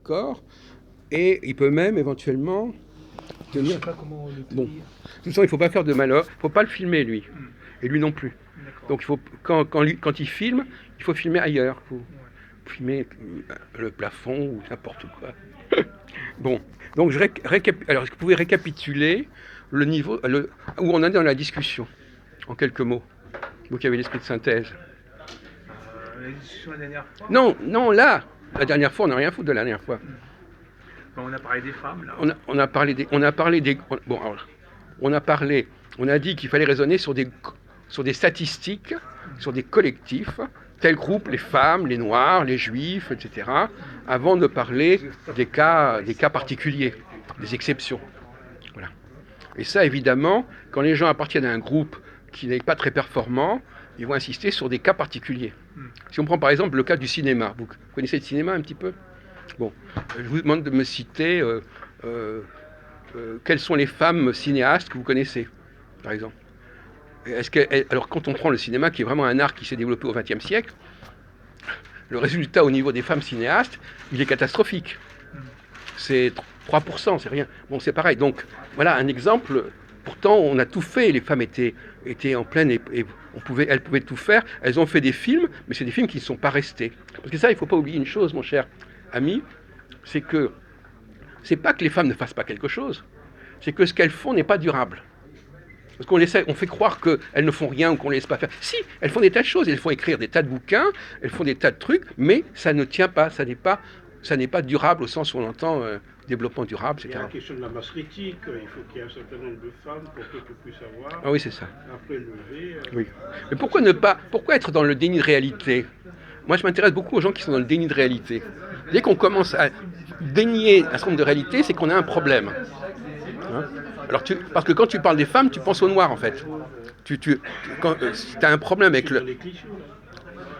corps, et il peut même éventuellement Je ne tenir... sais pas comment le Bon. tenir. De toute façon, il ne faut pas faire de malheur, il ne faut pas le filmer, lui. Et lui non plus. D'accord. Donc, il faut, quand il filme, il faut filmer ailleurs. Il faut Ouais. filmer le plafond ou n'importe quoi. Bon, donc alors, est-ce que vous pouvez récapituler le niveau où on est dans la discussion, en quelques mots, vous qui avez l'esprit de synthèse? La discussion la dernière fois. Non, non, là, la dernière fois, on n'a rien foutu de la dernière fois. On a parlé des femmes, là. On a parlé des, bon, alors, on a dit qu'il fallait raisonner sur des statistiques, sur des collectifs, tel groupe, les femmes, les noirs, les juifs, etc., avant de parler des cas particuliers, des exceptions. Voilà. Et ça, évidemment, quand les gens appartiennent à un groupe qui n'est pas très performant, ils vont insister sur des cas particuliers. Si on prend par exemple le cas du cinéma, vous connaissez le cinéma un petit peu? Bon, je vous demande de me citer quelles sont les femmes cinéastes que vous connaissez, par exemple. Alors quand on prend le cinéma, qui est vraiment un art qui s'est développé au XXe siècle, le résultat au niveau des femmes cinéastes, il est catastrophique. C'est 3%, c'est rien. Bon, c'est pareil. Donc, voilà un exemple. Pourtant, on a tout fait. Les femmes étaient en pleine et elles pouvaient tout faire. Elles ont fait des films, mais c'est des films qui ne sont pas restés. Parce que ça, il ne faut pas oublier une chose, mon cher ami, c'est que c'est pas que les femmes ne fassent pas quelque chose, c'est que ce qu'elles font n'est pas durable. Parce on fait croire qu'elles ne font rien ou qu'on ne les laisse pas faire. Si, elles font des tas de choses, elles font écrire des tas de bouquins, elles font des tas de trucs, mais ça ne tient pas, ça n'est pas durable au sens où on entend développement durable, etc. Il y a la question de la masse critique, il faut qu'il y ait un certain nombre de femmes pour que tu puisses avoir. Ah oui, c'est ça. Après lever. Oui. Mais pourquoi être dans le déni de réalité? Moi, je m'intéresse beaucoup aux gens qui sont dans le déni de réalité. Dès qu'on commence à dénier un certain nombre de réalités, c'est qu'on a un problème. Hein? Alors parce que quand tu parles des femmes, tu penses aux noirs en fait. Si tu as un problème avec le.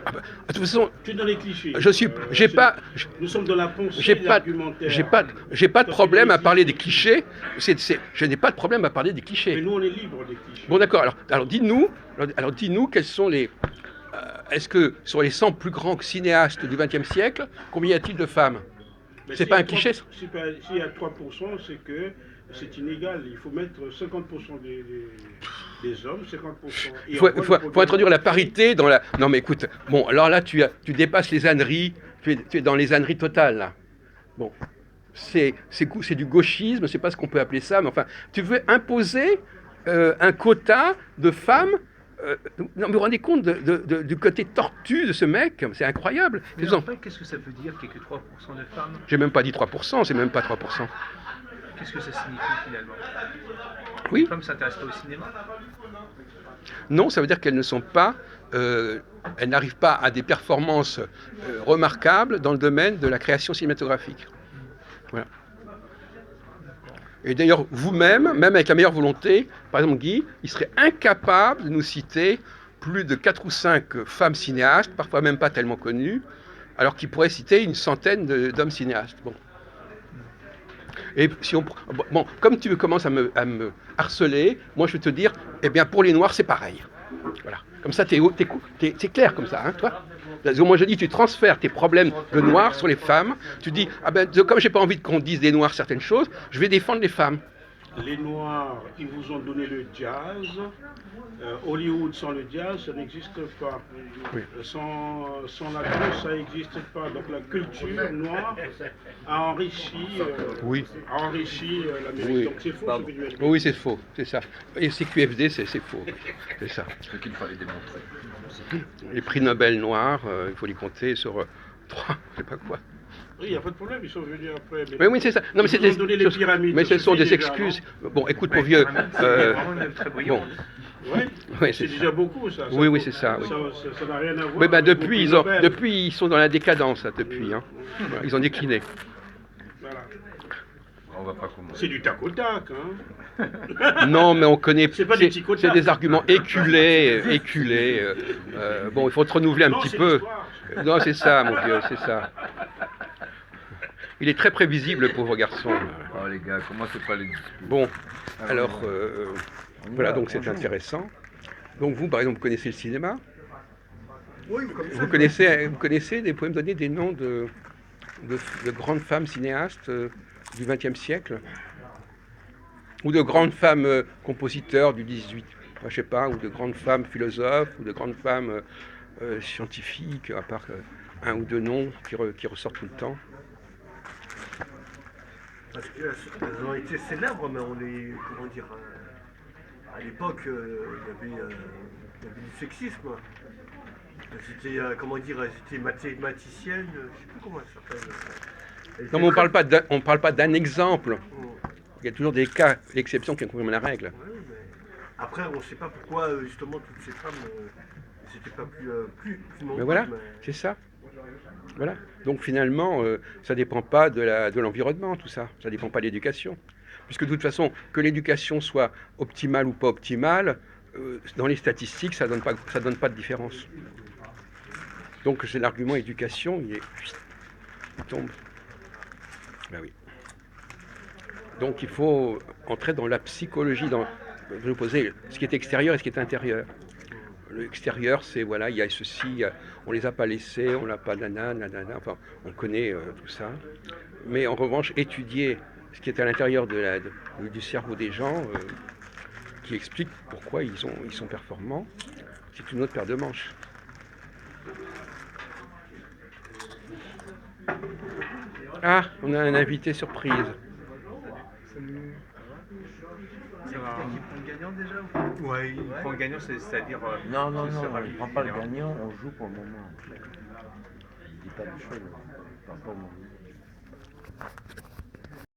Ah bah, de toute façon, tu es dans les clichés. Nous sommes dans la pensée, j'ai pas de problème à parler des clichés. Je n'ai pas de problème à parler des clichés. Mais nous, on est libre des clichés. Bon, d'accord. Alors dis-nous quels sont les. Est-ce que sur les 100 plus grands cinéastes du XXe siècle, combien y a-t-il de femmes? C'est pas un cliché? S'il y a 3%, c'est que c'est inégal. Il faut mettre 50% des hommes, 50%. Il faut introduire la parité dans la... Non mais écoute, bon, alors là tu dépasses les âneries, tu es dans les âneries totales là. Bon, c'est du gauchisme, je ne sais pas ce qu'on peut appeler ça, mais enfin, tu veux imposer un quota de femmes. Non, mais vous vous rendez compte du côté tortu de ce mec? C'est incroyable. Mais en fait, qu'est-ce que ça veut dire qu'il n'y a que 3% de femmes? J'ai même pas dit 3%, c'est même pas 3%. Qu'est-ce que ça signifie finalement? Oui. Les femmes ne s'intéressent pas au cinéma? Non, ça veut dire qu'elles ne sont pas... elles n'arrivent pas à des performances remarquables dans le domaine de la création cinématographique. Voilà. Et d'ailleurs, vous-même, même avec la meilleure volonté, par exemple Guy, il serait incapable de nous citer plus de 4 ou 5 femmes cinéastes, parfois même pas tellement connues, alors qu'il pourrait citer une centaine d'hommes cinéastes. Bon. Et si on, bon, comme tu commences à me harceler, moi je vais te dire, eh bien pour les Noirs c'est pareil. Voilà. Comme ça, c'est clair comme ça, hein, toi. Moi je dis, tu transfères tes problèmes de noirs sur les femmes. Tu dis, ah ben, comme j'ai pas envie qu'on dise des noirs certaines choses, je vais défendre les femmes. Les Noirs, ils vous ont donné le jazz. Hollywood sans le jazz, ça n'existe pas. Oui. Sans la danse, ça n'existe pas. Donc la culture noire a enrichi, l'Amérique. Oui. Donc c'est faux ce que tu as dit. Oui, c'est faux, c'est ça. Et CQFD, c'est faux. C'est ça. Ce qu'il fallait démontrer. Les prix Nobel noirs, il faut les compter sur 3, je sais pas quoi. Oui, il n'y a pas de problème, ils sont venus après. Mais oui, c'est ça. Non, mais c'est les pyramides. Mais ce sont des excuses. Bon, écoute, mon vieux. Bon. Ouais, c'est déjà beaucoup, ça. Oui, c'est ça. Oui. Ça n'a rien à voir. Oui, ben depuis, ils sont dans la décadence, là, depuis. Hein. Voilà, ils ont décliné. Voilà. On va pas commencer. C'est du tac au tac, hein. Non, mais on connaît. C'est des arguments éculés. Bon, il faut te renouveler un petit peu. Non, c'est ça, mon vieux, c'est ça. Il est très prévisible, le pauvre garçon. Oh les gars, commencez pas les discussions. Bon, alors, voilà, donc c'est intéressant. Donc vous, par exemple, vous connaissez le cinéma? Oui, vous connaissez, vous pouvez me donner des noms de grandes femmes cinéastes du XXe siècle, ou de grandes femmes compositeurs du XVIII, enfin, je sais pas, ou de grandes femmes philosophes, ou de grandes femmes scientifiques, à part un ou deux noms qui ressortent tout le temps. Parce qu'elles ont été célèbres, mais on les. Comment dire. À l'époque, il y avait du sexisme. Elles étaient, comment dire, elles étaient mathématiciennes, je ne sais plus comment elles s'appellent. Non, mais on parle pas d'un exemple. Il y a toujours des cas, l'exception qui confirme la règle. Ouais, mais après, on ne sait pas pourquoi, justement, toutes ces femmes, c'était pas plus nombreuses. Mais voilà, c'est ça. Voilà. Donc finalement, ça ne dépend pas de l'environnement, tout ça. Ça ne dépend pas de l'éducation. Puisque de toute façon, que l'éducation soit optimale ou pas optimale, dans les statistiques, ça donne pas de différence. Donc c'est l'argument éducation, il tombe. Ben oui. Donc il faut entrer dans la psychologie, je vais poser ce qui est extérieur et ce qui est intérieur. L'extérieur, c'est voilà, il y a ceci, on les a pas laissés, on l'a pas nanana, enfin, on connaît tout ça. Mais en revanche, étudier ce qui est à l'intérieur du cerveau des gens, qui explique pourquoi ils sont performants, c'est une autre paire de manches. Ah, on a un invité surprise. Ça va. Il prend le gagnant déjà ou pas? Ouais, il prend le gagnant, c'est-à-dire. Non, non, ce non, sera on lui ne prend qui pas le gagnera. gagnant, on joue pour le moment. Il dit pas de choses, on ne parle pas au moment.